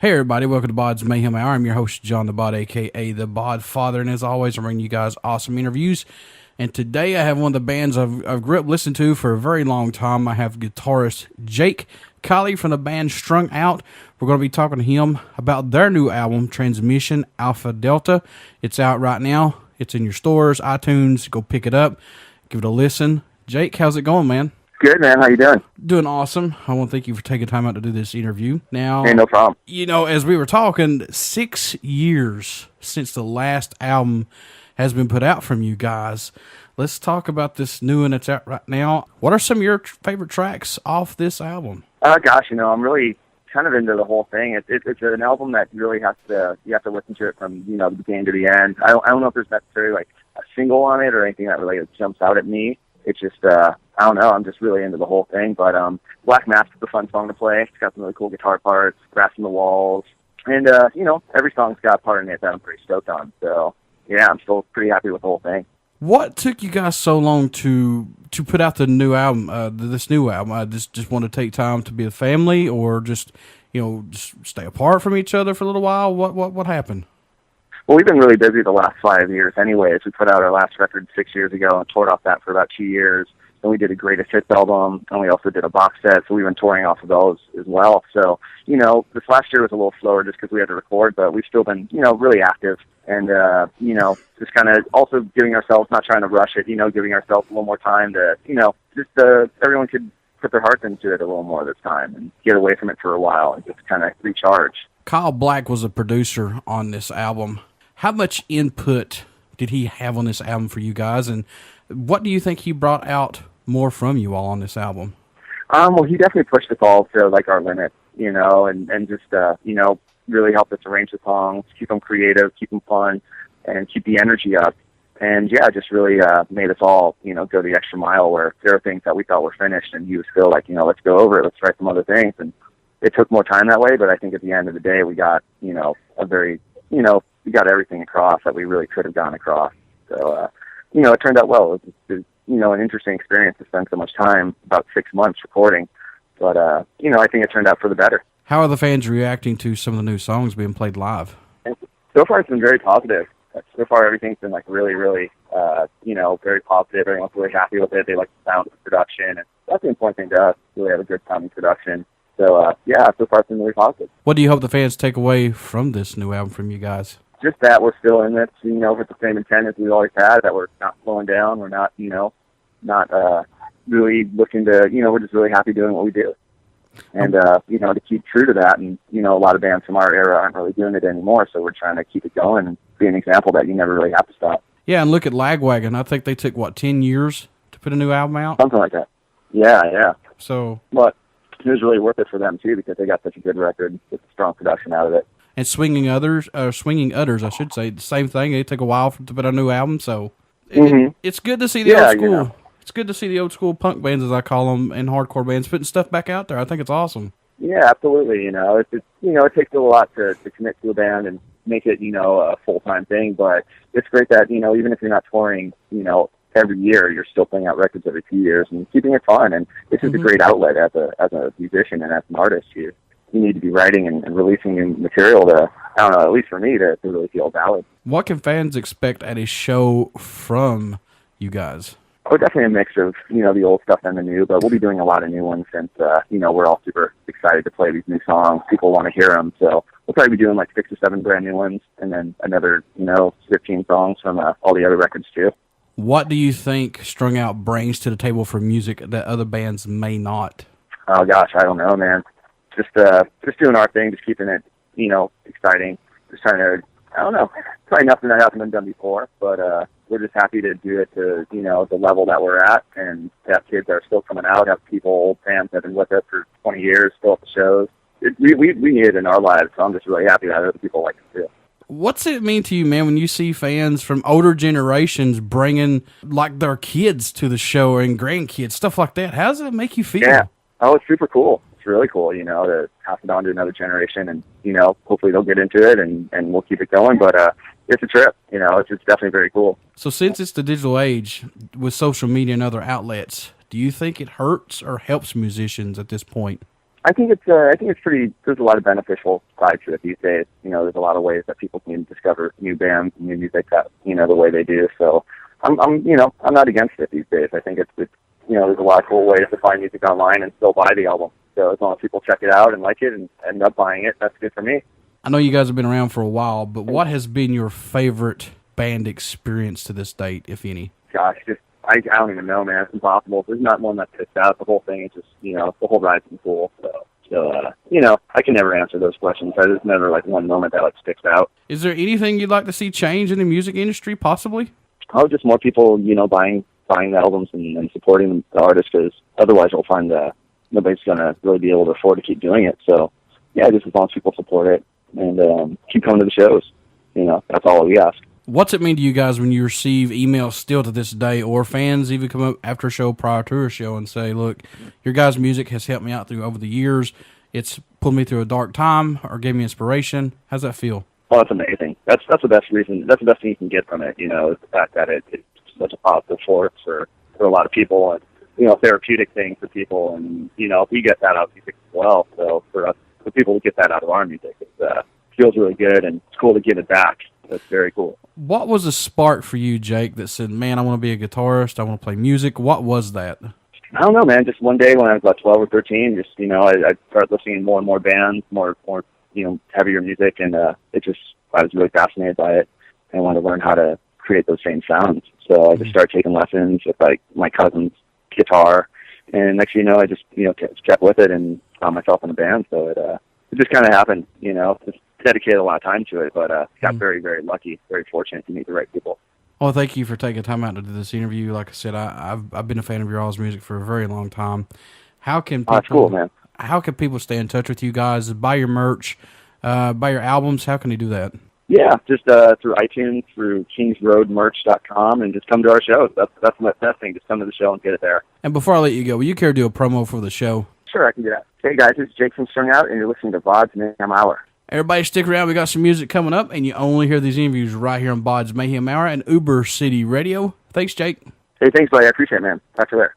Hey everybody, welcome to BODS Mayhem Hour. I'm your host, John the Bod, aka the Bod Father, and as always, I'm bringing you guys awesome interviews. And today I have one of the bands I've grew up listening to for a very long time. I have guitarist Jake Kiley from the band Strung Out. We're going to be talking to him about their new album, Transmission Alpha Delta. It's out right now. It's in your stores, iTunes. Go pick it up. Give it a listen. Jake, how's it going, man? Good, man. How you doing? Doing awesome. I want to thank you for taking time out to do this interview. Now, hey, no problem. You know, as we were talking, 6 years since the last album has been put out from you guys. Let's talk about this new one that's out right now. What are some of your favorite tracks off this album? Gosh, I'm really kind of into the whole thing. It's an album that really you have to listen to it from, the beginning to the end. I don't know if there's necessarily like a single on it or anything that really jumps out at me. It's just, I don't know, I'm just really into the whole thing. But Black Maps is a fun song to play. It's got some really cool guitar parts, Grass in the Walls. And, every song's got a part in it that I'm pretty stoked on. So, yeah, I'm still pretty happy with the whole thing. What took you guys so long to put out the new album, this new album? Just want to take time to be a family or just stay apart from each other for a little while? What happened? Well, we've been really busy the last 5 years anyways. We put out our last record 6 years ago and toured off that for about 2 years. Then we did a greatest hits album, and we also did a box set, so we've been touring off of those as well. So, this last year was a little slower just because we had to record, but we've still been, really active. And, just kind of also giving ourselves, not trying to rush it, giving ourselves a little more time to, everyone could put their hearts into it a little more this time and get away from it for a while and just kind of recharge. Kyle Black was a producer on this album. How much input did he have on this album for you guys, and what do you think he brought out more from you all on this album? Well, he definitely pushed us all to like our limits, and just really helped us arrange the songs, keep them creative, keep them fun, and keep the energy up. And yeah, just really made us all, go the extra mile where there are things that we thought were finished, and he was still like, let's go over it, let's write some other things. And it took more time that way, but I think at the end of the day, we got, a very, we got everything across that we really could have gone across. So, it turned out well. It was an interesting experience to spend so much time, about 6 months recording. But, I think it turned out for the better. How are the fans reacting to some of the new songs being played live? And so far, it's been very positive. So far, everything's been like really, really, very positive. Everyone's really happy with it. They like the sound of the production. And that's the important thing to us. Really have a good sounding production. So, so far it's been really positive. What do you hope the fans take away from this new album from you guys? Just that we're still in this, with the same intent as we've always had, that we're not slowing down. We're not, not really looking to, we're just really happy doing what we do. And, to keep true to that. And, a lot of bands from our era aren't really doing it anymore. So we're trying to keep it going and be an example that you never really have to stop. Yeah, and look at Lagwagon. I think they took, 10 years to put a new album out? Something like that. Yeah. So, but it was really worth it for them, too, because they got such a good record with strong production out of it. And Swinging Utters, I should say, the same thing. It took a while to put a new album, so it's good to see the old school. It's good to see the old school punk bands, as I call them, and hardcore bands putting stuff back out there. I think it's awesome. Yeah, absolutely. It takes a lot to commit to a band and make it, a full-time thing, but it's great that, even if you're not touring, every year, you're still putting out records every 2 years and keeping it fun. And it's just a great outlet as a musician and as an artist. You need to be writing and releasing new material to, I don't know, at least for me, to really feel valid. What can fans expect at a show from you guys? Oh, definitely a mix of, the old stuff and the new, but we'll be doing a lot of new ones since, we're all super excited to play these new songs. People want to hear them. So we'll probably be doing like 6 or 7 brand new ones and then another, 15 songs from all the other records too. What do you think Strung Out brings to the table for music that other bands may not? Oh gosh, I don't know, man. Just doing our thing, just keeping it, exciting. Just trying to, I don't know, probably nothing that hasn't been done before, but we're just happy to do it to, the level that we're at, and to have kids that are still coming out, have people, old fans that have been with us for 20 years, still at the shows. We need it in our lives, so I'm just really happy that other people like it too. What's it mean to you, man, when you see fans from older generations bringing, like, their kids to the show and grandkids, stuff like that? How does it make you feel? Yeah. Oh, it's super cool. It's really cool, to pass it on to another generation, and, hopefully they'll get into it, and we'll keep it going. But it's a trip. It's definitely very cool. So since it's the digital age, with social media and other outlets, do you think it hurts or helps musicians at this point? I think it's pretty. There's a lot of beneficial sides to it these days. There's a lot of ways that people can discover new bands, new music that the way they do. So I'm not against it these days. I think it's there's a lot of cool ways to find music online and still buy the album. So as long as people check it out and like it and end up buying it, that's good for me. I know you guys have been around for a while, but what has been your favorite band experience to this date, if any? Gosh, I don't even know, man. It's impossible. There's not one that sticks out. The whole thing is just, the whole ride's been cool. So, I can never answer those questions. There's never, one moment that, sticks out. Is there anything you'd like to see change in the music industry, possibly? Oh, just more people, buying the albums and supporting the artists, because otherwise you'll find nobody's going to really be able to afford to keep doing it. So, yeah, just as long as people support it and keep coming to the shows, that's all we ask. What's it mean to you guys when you receive emails still to this day, or fans even come up after a show, prior to a show, and say, look, your guys' music has helped me out over the years. It's pulled me through a dark time or gave me inspiration. How's that feel? Oh, that's amazing. That's the best reason. That's the best thing you can get from it, is the fact that it's such a positive force for a lot of people and, therapeutic thing for people. And, we get that out of music as well. So for people to get that out of our music, it feels really good, and it's cool to give it back. That's very cool. What was a spark for you, Jake, that said, man, I want to be a guitarist, I want to play music? What was that? I don't know, man. Just one day when I was about 12 or 13, I started listening to more and more bands, more heavier music, and I was really fascinated by it, and I wanted to learn how to create those same sounds. So I just started taking lessons with my cousin's guitar, and next thing you know, I just kept with it and found myself in a band. So it just kind of happened, just dedicated a lot of time to it, but got very, very lucky, very fortunate to meet the right people. Well, thank you for taking time out to do this interview. Like I said, I've been a fan of your all's music for a very long time. How can people, that's cool, man. How can people stay in touch with you guys? Buy your merch, buy your albums. How can they do that? Yeah, just through iTunes, through kingsroadmerch.com, and just come to our shows. That's the best thing. Just come to the show and get it there. And before I let you go, will you care to do a promo for the show? Sure, I can do that. Hey, guys, this is Jake from Strung Out, and you're listening to BODS Mayhem Hour. Everybody stick around. We got some music coming up, and you only hear these interviews right here on BODS Mayhem Hour and Uber City Radio. Thanks, Jake. Hey, thanks, buddy. I appreciate it, man. Talk to you later.